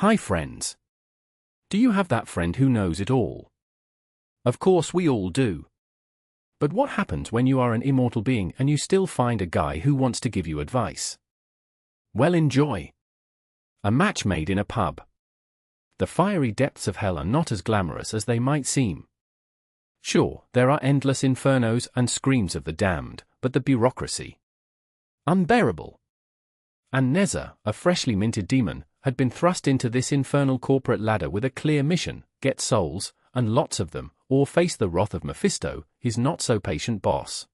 Hi friends. Do you have that friend who knows it all? Of course we all do. But what happens when you are an immortal being and you still find a guy who wants to give you advice? Well, enjoy. A match made in a pub. The fiery depths of hell are not as glamorous as they might seem. Sure, there are endless infernos and screams of the damned, but the bureaucracy. Unbearable. And Nezzer, a freshly minted demon, had been thrust into this infernal corporate ladder with a clear mission: get souls, and lots of them, or face the wrath of Mephisto, his not-so-patient boss.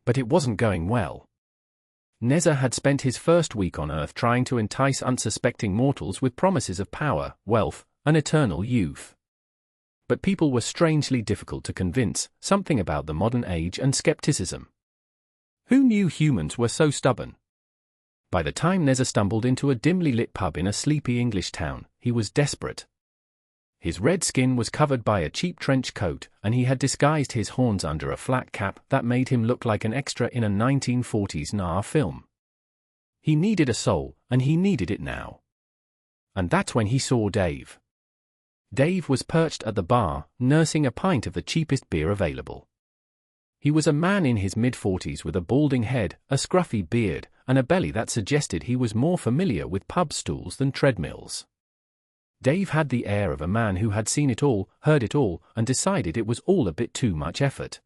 But it wasn't going well. Nezzer had spent his first week on Earth trying to entice unsuspecting mortals with promises of power, wealth, and eternal youth. But people were strangely difficult to convince, something about the modern age and skepticism. Who knew humans were so stubborn? By the time Nezzer stumbled into a dimly lit pub in a sleepy English town, he was desperate. His red skin was covered by a cheap trench coat, and he had disguised his horns under a flat cap that made him look like an extra in a 1940s noir film. He needed a soul, and he needed it now. And that's when he saw Dave. Dave was perched at the bar, nursing a pint of the cheapest beer available. He was a man in his mid-40s with a balding head, a scruffy beard, and a belly that suggested he was more familiar with pub stools than treadmills. Dave had the air of a man who had seen it all, heard it all, and decided it was all a bit too much effort.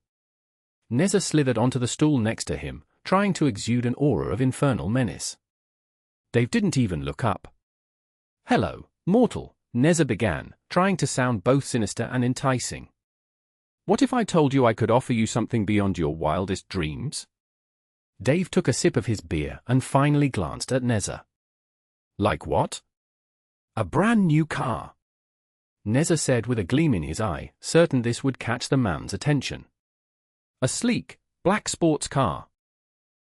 Nezzer slithered onto the stool next to him, trying to exude an aura of infernal menace. Dave didn't even look up. "Hello, mortal," Nezzer began, trying to sound both sinister and enticing. "What if I told you I could offer you something beyond your wildest dreams?" Dave took a sip of his beer and finally glanced at Nezzer. "Like what?" "A brand new car," Nezzer said with a gleam in his eye, certain this would catch the man's attention. "A sleek, black sports car.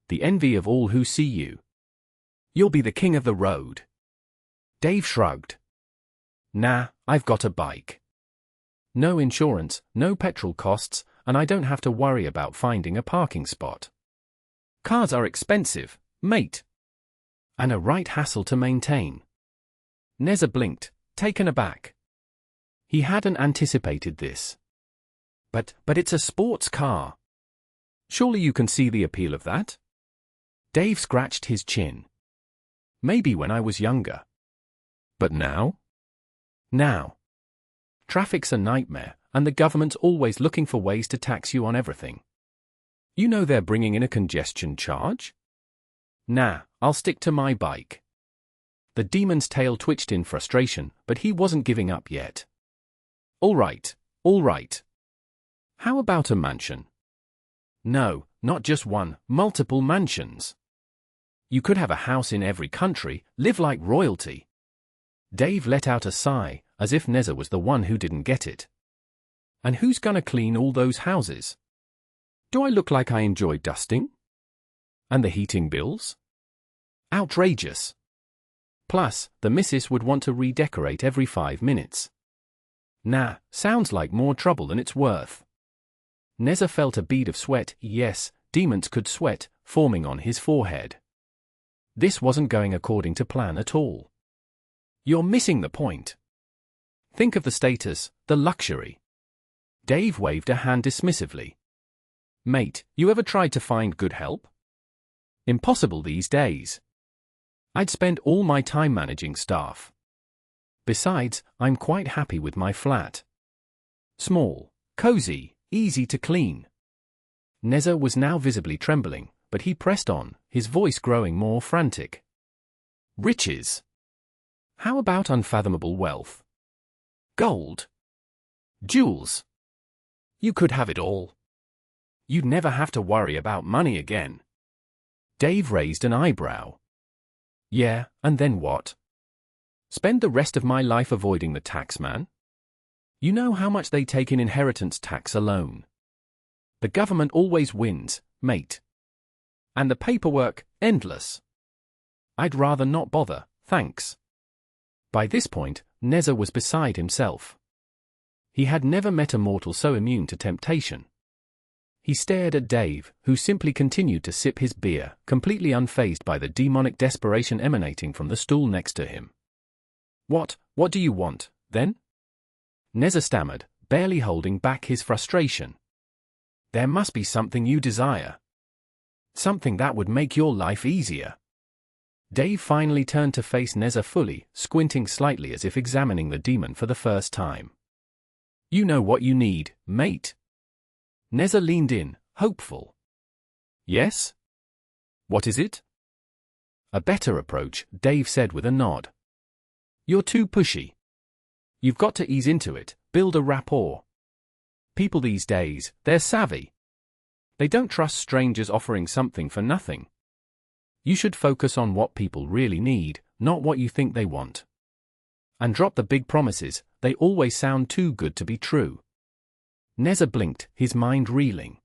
The envy of all who see you. You'll be the king of the road." Dave shrugged. "Nah, I've got a bike. No insurance, no petrol costs, and I don't have to worry about finding a parking spot. Cars are expensive, mate. And a right hassle to maintain." Nezzer blinked, taken aback. He hadn't anticipated this. But it's a sports car. Surely you can see the appeal of that?" Dave scratched his chin. "Maybe when I was younger. But now? Now. Traffic's a nightmare, and the government's always looking for ways to tax you on everything. You know they're bringing in a congestion charge? Nah, I'll stick to my bike." The demon's tail twitched in frustration, but he wasn't giving up yet. All right. How about a mansion?" "No, not just one, multiple mansions. You could have a house in every country, live like royalty." Dave let out a sigh, as if Nezzer was the one who didn't get it. "And who's gonna clean all those houses? Do I look like I enjoy dusting? And the heating bills? Outrageous. Plus, the missus would want to redecorate every 5 minutes. Nah, sounds like more trouble than it's worth." Nezzer felt a bead of sweat, yes, demons could sweat, forming on his forehead. This wasn't going according to plan at all. "You're missing the point. Think of the status, the luxury." Dave waved a hand dismissively. "Mate, you ever tried to find good help? Impossible these days. I'd spend all my time managing staff. Besides, I'm quite happy with my flat. Small, cozy, easy to clean." Nezzer was now visibly trembling, but he pressed on, his voice growing more frantic. "Riches. How about unfathomable wealth? Gold? Jewels? You could have it all. You'd never have to worry about money again." Dave raised an eyebrow. "Yeah, and then what? Spend the rest of my life avoiding the tax man? You know how much they take in inheritance tax alone. The government always wins, mate. And the paperwork, endless. I'd rather not bother, thanks." By this point, Nezzer was beside himself. He had never met a mortal so immune to temptation. He stared at Dave, who simply continued to sip his beer, completely unfazed by the demonic desperation emanating from the stool next to him. What do you want, then? Nezzer stammered, barely holding back his frustration. There must be something you desire. Something that would make your life easier. Dave finally turned to face Nezzer fully, squinting slightly as if examining the demon for the first time. You know what you need, mate. Nezzer leaned in, hopeful. Yes? What is it? A better approach, Dave said with a nod. You're too pushy. You've got to ease into it, build a rapport. People these days, they're savvy. They don't trust strangers offering something for nothing. You should focus on what people really need, not what you think they want. And drop the big promises, they always sound too good to be true. Nezzer blinked, his mind reeling.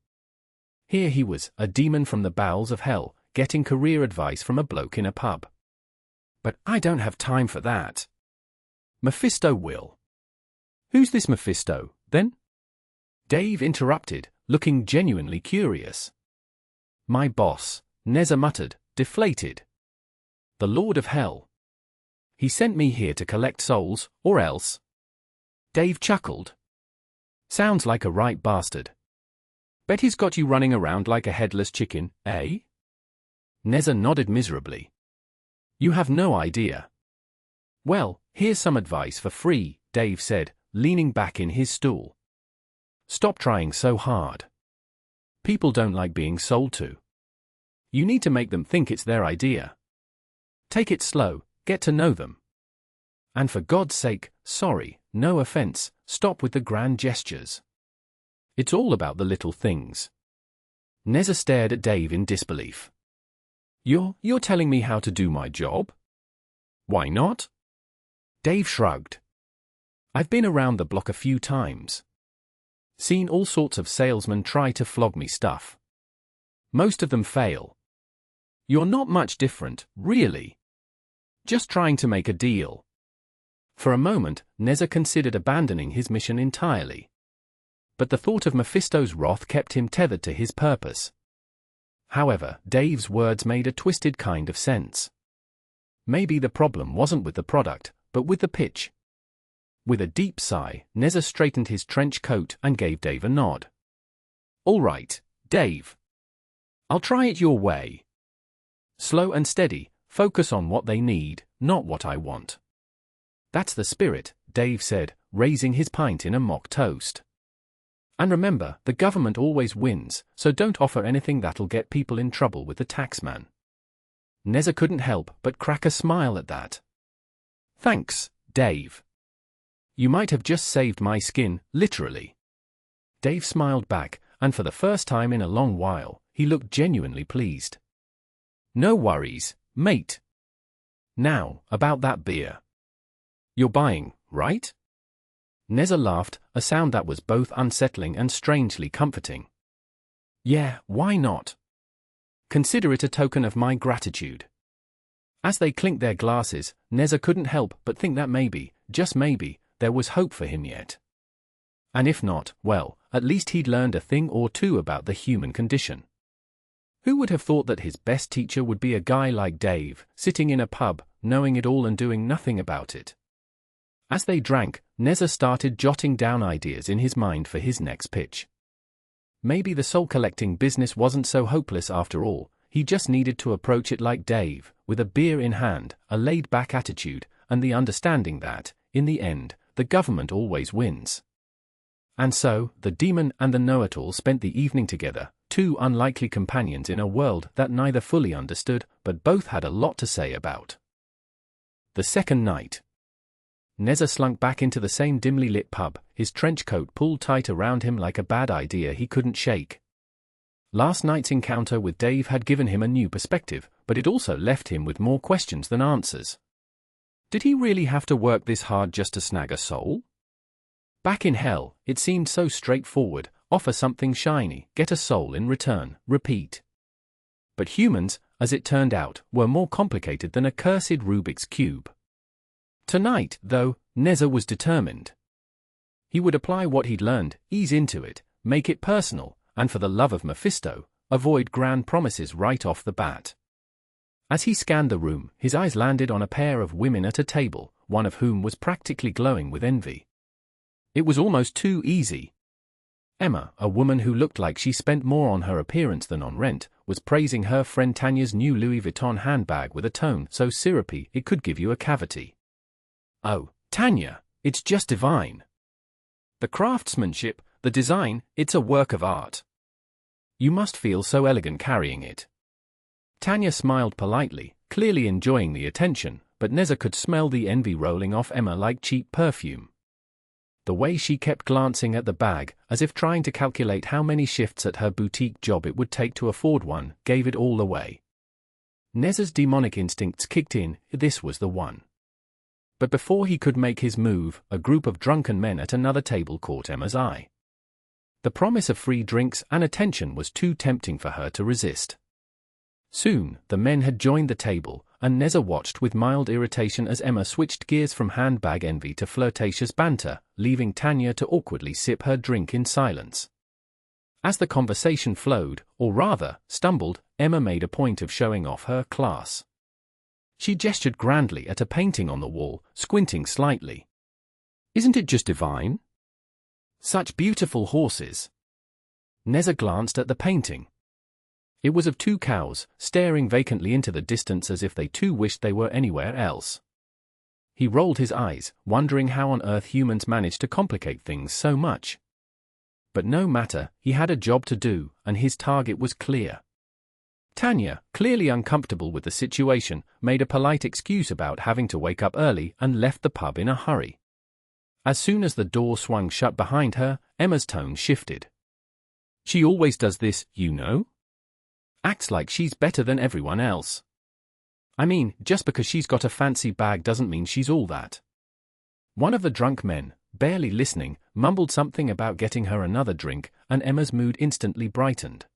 Here he was, a demon from the bowels of hell, getting career advice from a bloke in a pub. But I don't have time for that. Mephisto will. Who's this Mephisto, then? Dave interrupted, looking genuinely curious. My boss, Nezzer muttered, deflated. The Lord of Hell. He sent me here to collect souls, or else. Dave chuckled. Sounds like a right bastard. Bet he's got you running around like a headless chicken, eh? Nezzer nodded miserably. You have no idea. Well, here's some advice for free, Dave said, leaning back in his stool. Stop trying so hard. People don't like being sold to. You need to make them think it's their idea. Take it slow, get to know them. And for God's sake, sorry, no offense, stop with the grand gestures. It's all about the little things. Nezzer stared at Dave in disbelief. You're telling me how to do my job? Why not? Dave shrugged. I've been around the block a few times. Seen all sorts of salesmen try to flog me stuff. Most of them fail. You're not much different, really. Just trying to make a deal. For a moment, Nezzer considered abandoning his mission entirely. But the thought of Mephisto's wrath kept him tethered to his purpose. However, Dave's words made a twisted kind of sense. Maybe the problem wasn't with the product, but with the pitch. With a deep sigh, Nezzer straightened his trench coat and gave Dave a nod. All right, Dave. I'll try it your way. Slow and steady, focus on what they need, not what I want. That's the spirit, Dave said, raising his pint in a mock toast. And remember, the government always wins, so don't offer anything that'll get people in trouble with the taxman. Nezzer couldn't help but crack a smile at that. Thanks, Dave. You might have just saved my skin, literally. Dave smiled back, and for the first time in a long while, he looked genuinely pleased. No worries, mate. Now, about that beer. You're buying, right? Nezzer laughed, a sound that was both unsettling and strangely comforting. Yeah, why not? Consider it a token of my gratitude. As they clinked their glasses, Nezzer couldn't help but think that maybe, just maybe, there was hope for him yet. And if not, well, at least he'd learned a thing or two about the human condition. Who would have thought that his best teacher would be a guy like Dave, sitting in a pub, knowing it all and doing nothing about it? As they drank, Nezzer started jotting down ideas in his mind for his next pitch. Maybe the soul-collecting business wasn't so hopeless after all, he just needed to approach it like Dave, with a beer in hand, a laid-back attitude, and the understanding that, in the end, the government always wins. And so, the demon and the know-it-all spent the evening together, two unlikely companions in a world that neither fully understood, but both had a lot to say about. The second night. Nezzer slunk back into the same dimly lit pub, his trench coat pulled tight around him like a bad idea he couldn't shake. Last night's encounter with Dave had given him a new perspective, but it also left him with more questions than answers. Did he really have to work this hard just to snag a soul? Back in hell, it seemed so straightforward, offer something shiny, get a soul in return, repeat. But humans, as it turned out, were more complicated than a cursed Rubik's Cube. Tonight, though, Nezzer was determined. He would apply what he'd learned, ease into it, make it personal, and for the love of Mephisto, avoid grand promises right off the bat. As he scanned the room, his eyes landed on a pair of women at a table, one of whom was practically glowing with envy. It was almost too easy. Emma, a woman who looked like she spent more on her appearance than on rent, was praising her friend Tanya's new Louis Vuitton handbag with a tone so syrupy it could give you a cavity. "Oh, Tanya, it's just divine. The craftsmanship, the design, it's a work of art. You must feel so elegant carrying it." Tanya smiled politely, clearly enjoying the attention, but Nezzer could smell the envy rolling off Emma like cheap perfume. The way she kept glancing at the bag, as if trying to calculate how many shifts at her boutique job it would take to afford one, gave it all away. Nezzer's demonic instincts kicked in. This was the one. But before he could make his move, a group of drunken men at another table caught Emma's eye. The promise of free drinks and attention was too tempting for her to resist. Soon, the men had joined the table, and Nezzer watched with mild irritation as Emma switched gears from handbag envy to flirtatious banter, leaving Tanya to awkwardly sip her drink in silence. As the conversation flowed, or rather, stumbled, Emma made a point of showing off her class. She gestured grandly at a painting on the wall, squinting slightly. "Isn't it just divine? Such beautiful horses." Nezzer glanced at the painting. It was of two cows, staring vacantly into the distance as if they too wished they were anywhere else. He rolled his eyes, wondering how on earth humans managed to complicate things so much. But no matter, he had a job to do, and his target was clear. Tanya, clearly uncomfortable with the situation, made a polite excuse about having to wake up early and left the pub in a hurry. As soon as the door swung shut behind her, Emma's tone shifted. "She always does this, you know? Acts like she's better than everyone else. I mean, just because she's got a fancy bag doesn't mean she's all that." One of the drunk men, barely listening, mumbled something about getting her another drink, and Emma's mood instantly brightened.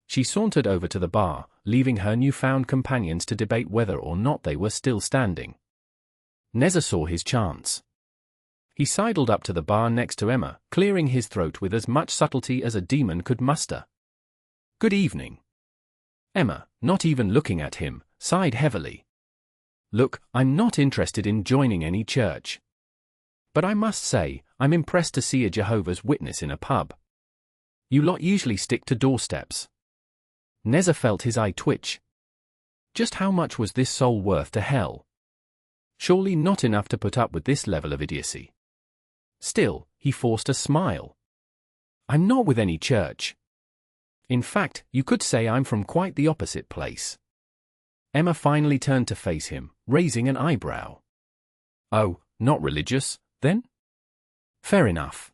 She sauntered over to the bar, leaving her newfound companions to debate whether or not they were still standing. Nezzer saw his chance. He sidled up to the bar next to Emma, clearing his throat with as much subtlety as a demon could muster. "Good evening." Emma, not even looking at him, sighed heavily. "Look, I'm not interested in joining any church. But I must say, I'm impressed to see a Jehovah's Witness in a pub. You lot usually stick to doorsteps." Nezzer felt his eye twitch. Just how much was this soul worth to hell? Surely not enough to put up with this level of idiocy. Still, he forced a smile. "I'm not with any church. In fact, you could say I'm from quite the opposite place." Emma finally turned to face him, raising an eyebrow. "Oh, not religious, then? Fair enough.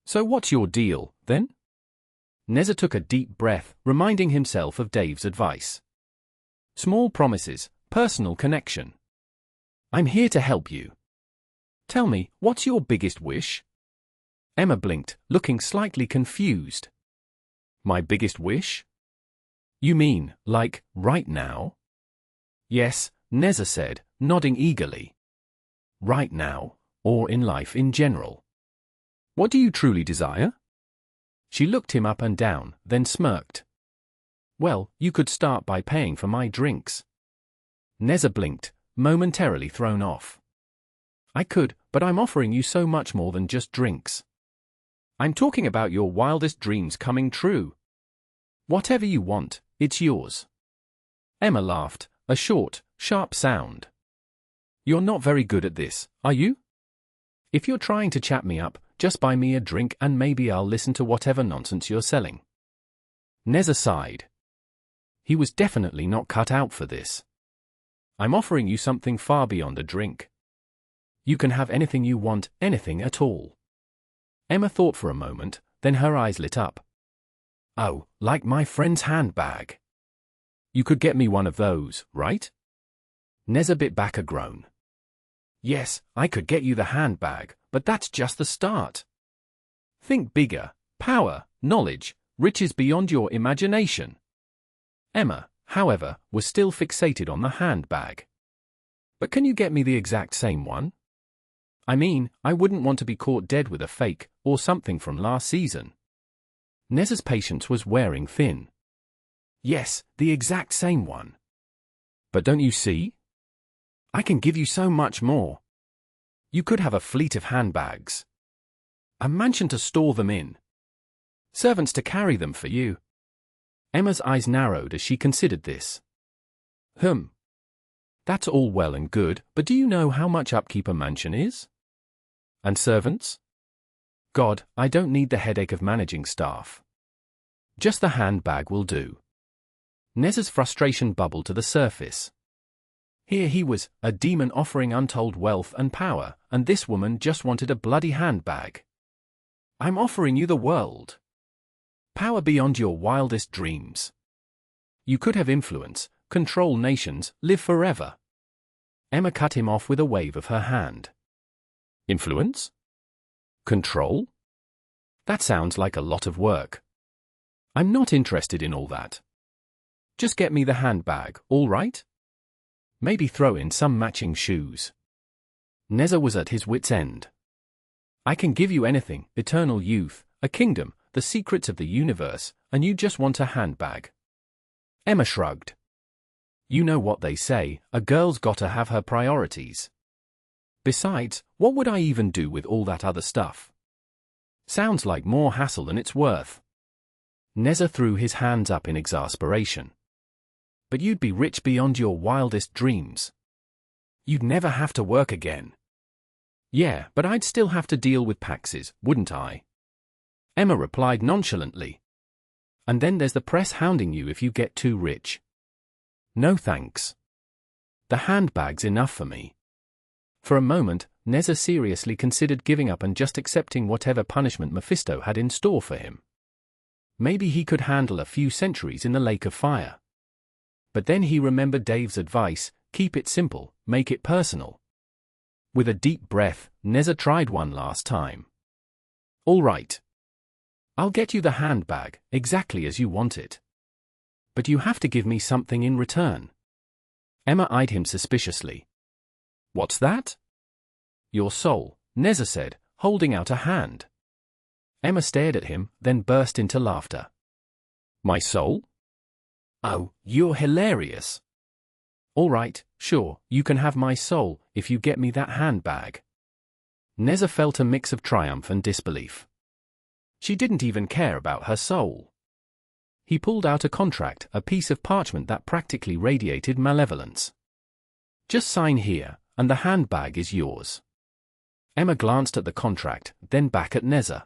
So what's your deal, then?" Nezzer took a deep breath, reminding himself of Dave's advice. "Small promises, personal connection. I'm here to help you. Tell me, what's your biggest wish?" Emma blinked, looking slightly confused. "My biggest wish? You mean, like, right now?" "Yes," Nezzer said, nodding eagerly. "Right now, or in life in general. What do you truly desire?" She looked him up and down, then smirked. "Well, you could start by paying for my drinks." Nezzer blinked, momentarily thrown off. "I could, but I'm offering you so much more than just drinks. I'm talking about your wildest dreams coming true. Whatever you want, it's yours." Emma laughed, a short, sharp sound. "You're not very good at this, are you? If you're trying to chat me up, just buy me a drink and maybe I'll listen to whatever nonsense you're selling." Nezzer sighed. He was definitely not cut out for this. "I'm offering you something far beyond a drink. You can have anything you want, anything at all." Emma thought for a moment, then her eyes lit up. "Oh, like my friend's handbag. You could get me one of those, right?" Nezzer bit back a groan. "Yes, I could get you the handbag, but that's just the start. Think bigger: power, knowledge, riches beyond your imagination." Emma, however, was still fixated on the handbag. "But can you get me the exact same one? I mean, I wouldn't want to be caught dead with a fake, or something from last season." Nezzer's patience was wearing thin. "Yes, the exact same one. But don't you see? I can give you so much more. You could have a fleet of handbags. A mansion to store them in. Servants to carry them for you. Emma's eyes narrowed as she considered this. That's all well and good, but do you know how much upkeep a mansion is? And servants? God, I don't need the headache of managing staff. Just the handbag will do. Nezzer's frustration bubbled to the surface. Here he was, a demon offering untold wealth and power, and this woman just wanted a bloody handbag. I'm offering you the world. Power beyond your wildest dreams. You could have influence, control nations, live forever. Emma cut him off with a wave of her hand. Influence? Control? That sounds like a lot of work. I'm not interested in all that. Just get me the handbag, all right? Maybe throw in some matching shoes. Nezzer was at his wit's end. I can give you anything, eternal youth, a kingdom, the secrets of the universe, and you just want a handbag. Emma shrugged. You know what they say, a girl's gotta have her priorities. Besides, what would I even do with all that other stuff? Sounds like more hassle than it's worth. Nezzer threw his hands up in exasperation. But you'd be rich beyond your wildest dreams. You'd never have to work again. Yeah, but I'd still have to deal with Paxes, wouldn't I? Emma replied nonchalantly. And then there's the press hounding you if you get too rich. No thanks. The handbag's enough for me. For a moment, Nezzer seriously considered giving up and just accepting whatever punishment Mephisto had in store for him. Maybe he could handle a few centuries in the lake of fire. But then he remembered Dave's advice, keep it simple, make it personal. With a deep breath, Nezzer tried one last time. All right. I'll get you the handbag, exactly as you want it. But you have to give me something in return. Emma eyed him suspiciously. What's that? Your soul, Nezzer said, holding out a hand. Emma stared at him, then burst into laughter. My soul? Oh, you're hilarious. All right, sure, you can have my soul, if you get me that handbag. Nezzer felt a mix of triumph and disbelief. She didn't even care about her soul. He pulled out a contract, a piece of parchment that practically radiated malevolence. Just sign here, and the handbag is yours. Emma glanced at the contract, then back at Nezzer.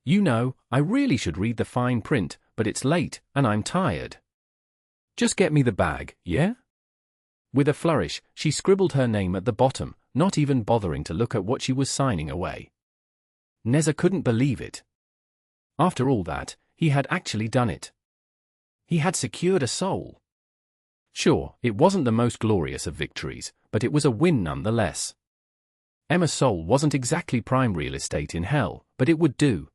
You know, I really should read the fine print, but it's late, and I'm tired. Just get me the bag, yeah? With a flourish, she scribbled her name at the bottom, not even bothering to look at what she was signing away. Nezzer couldn't believe it. After all that, he had actually done it. He had secured a soul. Sure, it wasn't the most glorious of victories, but it was a win nonetheless. Emma's soul wasn't exactly prime real estate in hell, but it would do.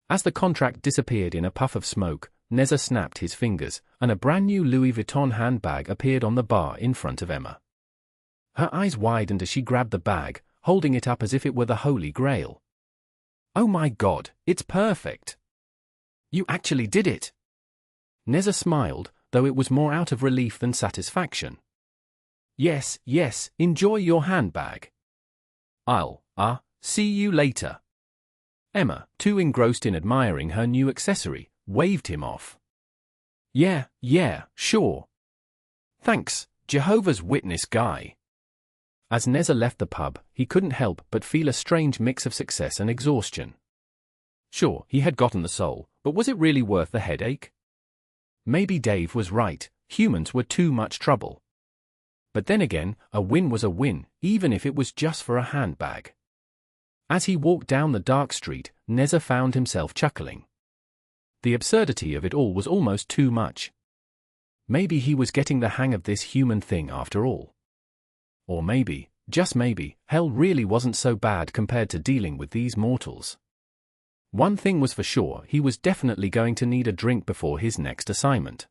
As the contract disappeared in a puff of smoke, Nezzer snapped his fingers, and a brand new Louis Vuitton handbag appeared on the bar in front of Emma. Her eyes widened as she grabbed the bag, holding it up as if it were the Holy Grail. Oh my God, it's perfect! You actually did it! Nezzer smiled, though it was more out of relief than satisfaction. Yes, enjoy your handbag. I'll, see you later. Emma, too engrossed in admiring her new accessory, waved him off. Yeah, sure. Thanks, Jehovah's Witness guy. As Nezzer left the pub, he couldn't help but feel a strange mix of success and exhaustion. Sure, he had gotten the soul, but was it really worth the headache? Maybe Dave was right, humans were too much trouble. But then again, a win was a win, even if it was just for a handbag. As he walked down the dark street, Nezzer found himself chuckling. The absurdity of it all was almost too much. Maybe he was getting the hang of this human thing after all. Or maybe, just maybe, hell really wasn't so bad compared to dealing with these mortals. One thing was for sure, he was definitely going to need a drink before his next assignment.